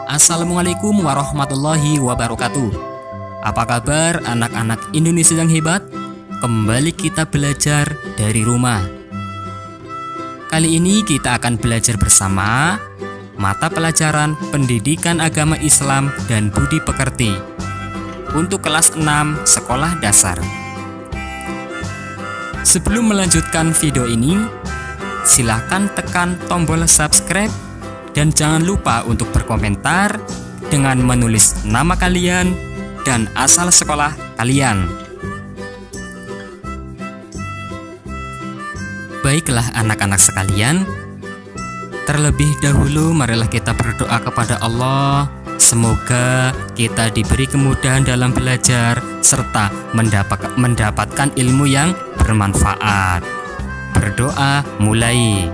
Assalamualaikum warahmatullahi wabarakatuh. Apa kabar anak-anak Indonesia yang hebat? Kembali kita belajar dari rumah. Kali ini kita akan belajar bersama mata pelajaran Pendidikan Agama Islam dan Budi Pekerti untuk kelas 6 sekolah dasar. Sebelum melanjutkan video ini, silahkan tekan tombol subscribe dan jangan lupa untuk berkomentar dengan menulis nama kalian dan asal sekolah kalian. Baiklah anak-anak sekalian, terlebih dahulu marilah kita berdoa kepada Allah. Semoga kita diberi kemudahan dalam belajar serta mendapatkan ilmu yang bermanfaat. Berdoa mulai.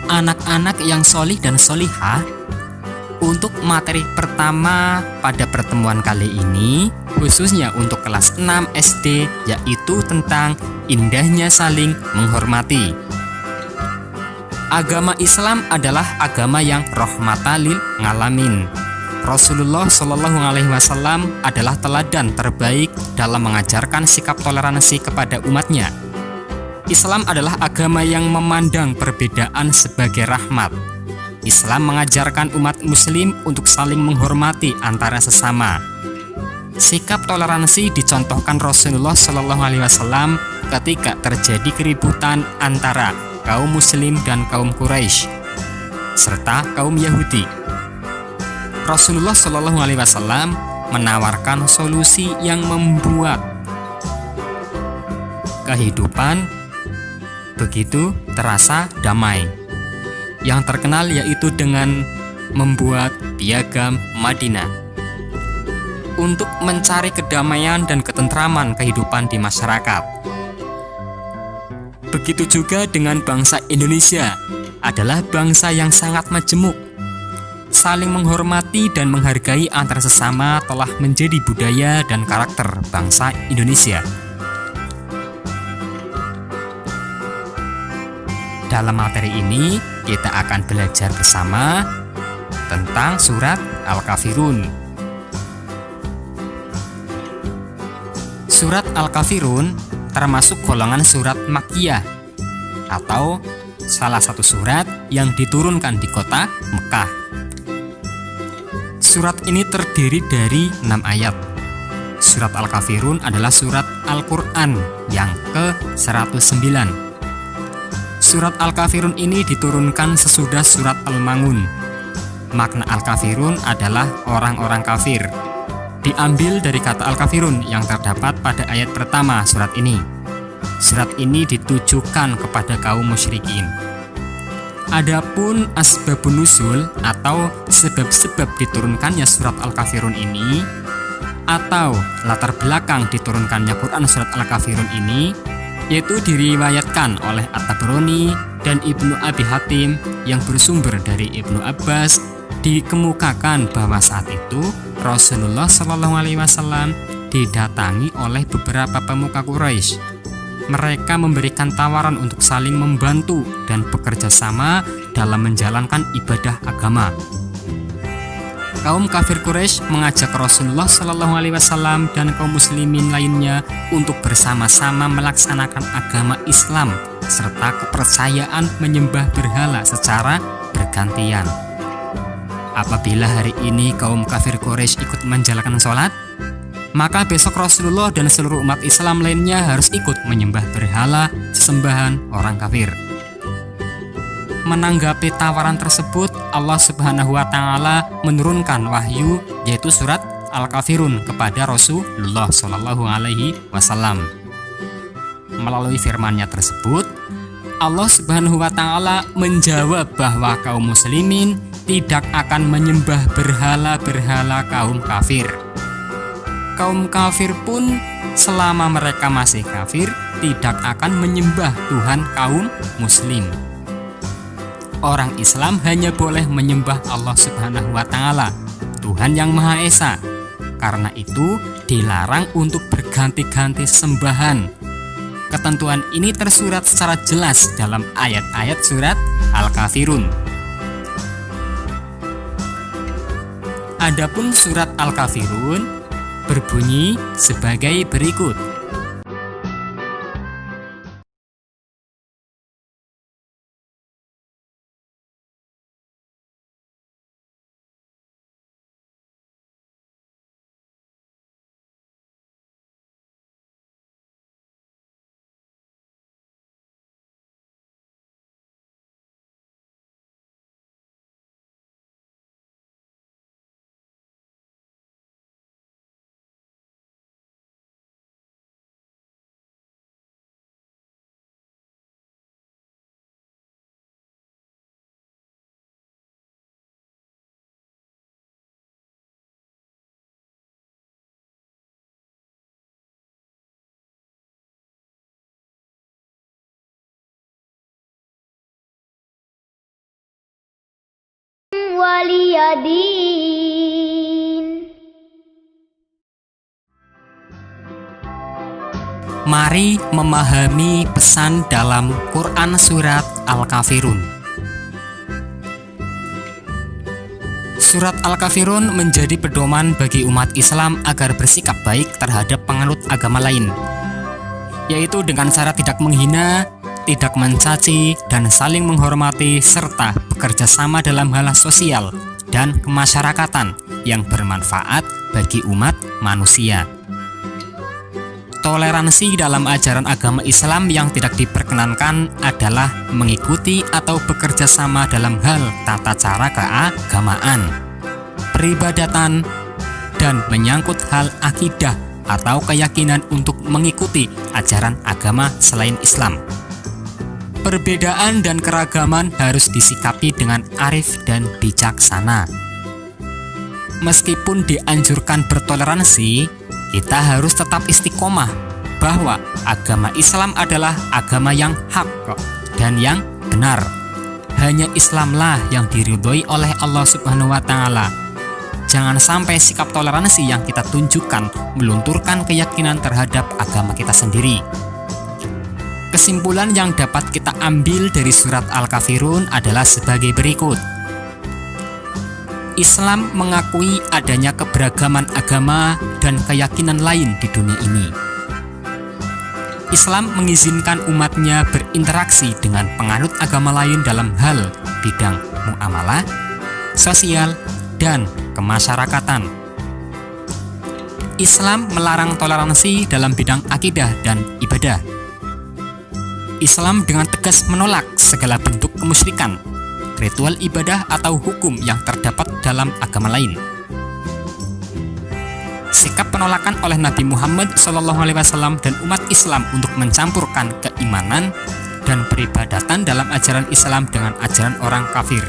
Anak-anak yang solih dan solihah, untuk materi pertama pada pertemuan kali ini, khususnya untuk kelas 6 SD, yaitu tentang indahnya saling menghormati. Agama Islam adalah agama yang rahmatan lil alamin. Rasulullah Shallallahu Alaihi Wasallam adalah teladan terbaik dalam mengajarkan sikap toleransi kepada umatnya. Islam adalah agama yang memandang perbedaan sebagai rahmat. Islam mengajarkan umat muslim untuk saling menghormati antara sesama. Sikap toleransi dicontohkan Rasulullah Shallallahu Alaihi Wasallam ketika terjadi keributan antara kaum muslim dan kaum Quraisy serta kaum Yahudi. Rasulullah Shallallahu Alaihi Wasallam menawarkan solusi yang membuat kehidupan begitu terasa damai. Yang terkenal yaitu dengan membuat piagam Madinah untuk mencari kedamaian dan ketentraman kehidupan di masyarakat. Begitu juga dengan bangsa Indonesia, adalah bangsa yang sangat majemuk. Saling menghormati dan menghargai antar sesama telah menjadi budaya dan karakter bangsa Indonesia. Dalam materi ini, kita akan belajar bersama tentang surat Al-Kafirun. Surat Al-Kafirun termasuk golongan surat Makkiyah atau salah satu surat yang diturunkan di kota Mekah. Surat ini terdiri dari 6 ayat. Surat Al-Kafirun adalah surat Al-Quran yang ke-109. Surat Al-Kafirun ini diturunkan sesudah surat Al-Ma'un. Makna Al-Kafirun adalah orang-orang kafir. Diambil dari kata Al-Kafirun yang terdapat pada ayat pertama surat ini. Surat ini ditujukan kepada kaum musyrikin. Adapun asbabun nuzul atau sebab-sebab diturunkannya surat Al-Kafirun ini atau latar belakang diturunkannya Quran surat Al-Kafirun ini, yaitu diriwayatkan oleh At-Tabrani dan Ibnu Abi Hatim yang bersumber dari Ibnu Abbas. Dikemukakan bahwa saat itu Rasulullah Shallallahu Alaihi Wasallam didatangi oleh beberapa pemuka Quraisy. Mereka memberikan tawaran untuk saling membantu dan bekerja sama dalam menjalankan ibadah agama. Kaum kafir Quraisy mengajak Rasulullah Shallallahu Alaihi Wasallam dan kaum muslimin lainnya untuk bersama-sama melaksanakan agama Islam serta kepercayaan menyembah berhala secara bergantian. Apabila hari ini kaum kafir Quraisy ikut menjalankan sholat, maka besok Rasulullah dan seluruh umat Islam lainnya harus ikut menyembah berhala sesembahan orang kafir. Menanggapi tawaran tersebut, Allah Subhanahu wa Ta'ala menurunkan wahyu, yaitu surat Al-Kafirun kepada Rasulullah Shallallahu Alaihi Wasallam. Melalui firman-Nya tersebut, Allah Subhanahu wa Ta'ala menjawab bahwa kaum muslimin tidak akan menyembah berhala-berhala kaum kafir. Kaum kafir pun selama mereka masih kafir tidak akan menyembah Tuhan kaum muslim. Orang Islam hanya boleh menyembah Allah Subhanahu wa Ta'ala, Tuhan yang Maha Esa. Karena itu dilarang untuk berganti-ganti sembahan. Ketentuan ini tersurat secara jelas dalam ayat-ayat surat Al-Kafirun. Adapun surat Al-Kafirun berbunyi sebagai berikut. waliyadin. Mari memahami pesan dalam Quran surat Al-Kafirun. Surat Al-Kafirun menjadi pedoman bagi umat Islam agar bersikap baik terhadap penganut agama lain, yaitu dengan cara tidak menghina, tidak mencaci, dan saling menghormati, serta bekerja sama dalam hal sosial dan kemasyarakatan yang bermanfaat bagi umat manusia. Toleransi dalam ajaran agama Islam yang tidak diperkenankan adalah mengikuti atau bekerja sama dalam hal tata cara keagamaan, peribadatan, dan menyangkut hal akidah atau keyakinan untuk mengikuti ajaran agama selain Islam. Perbedaan dan keragaman harus disikapi dengan arif dan bijaksana. Meskipun dianjurkan bertoleransi, kita harus tetap istiqomah bahwa agama Islam adalah agama yang hak dan yang benar. Hanya Islamlah yang diridhoi oleh Allah Subhanahu wa Ta'ala. Jangan sampai sikap toleransi yang kita tunjukkan melunturkan keyakinan terhadap agama kita sendiri. Kesimpulan yang dapat kita ambil dari surat Al-Kafirun adalah sebagai berikut. Islam mengakui adanya keberagaman agama dan keyakinan lain di dunia ini. Islam mengizinkan umatnya berinteraksi dengan penganut agama lain dalam hal bidang muamalah, sosial, dan kemasyarakatan. Islam melarang toleransi dalam bidang akidah dan ibadah. Islam dengan tegas menolak segala bentuk kemusyrikan, ritual ibadah atau hukum yang terdapat dalam agama lain. Sikap penolakan oleh Nabi Muhammad SAW dan umat Islam untuk mencampurkan keimanan dan peribadatan dalam ajaran Islam dengan ajaran orang kafir.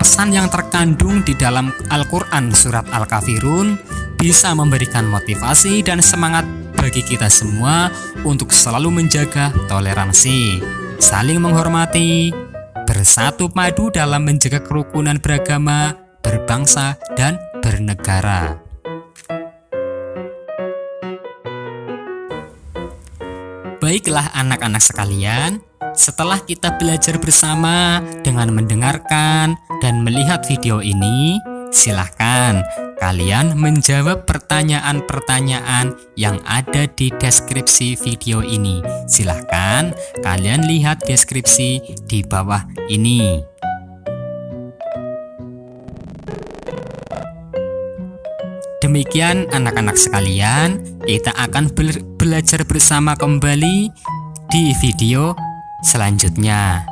Pesan yang terkandung di dalam Al-Quran surat Al-Kafirun bisa memberikan motivasi dan semangat bagi kita semua untuk selalu menjaga toleransi, saling menghormati, bersatu padu dalam menjaga kerukunan beragama, berbangsa, dan bernegara. Baiklah anak-anak sekalian, setelah kita belajar bersama dengan mendengarkan dan melihat video ini, silahkan kalian menjawab pertanyaan-pertanyaan yang ada di deskripsi video ini. Silahkan kalian lihat deskripsi di bawah ini. Demikian anak-anak sekalian, kita akan belajar bersama kembali di video selanjutnya.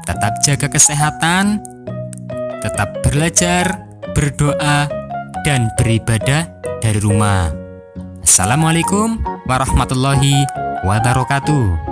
Tetap jaga kesehatan, tetap belajar, berdoa, dan beribadah dari rumah. Assalamualaikum warahmatullahi wabarakatuh.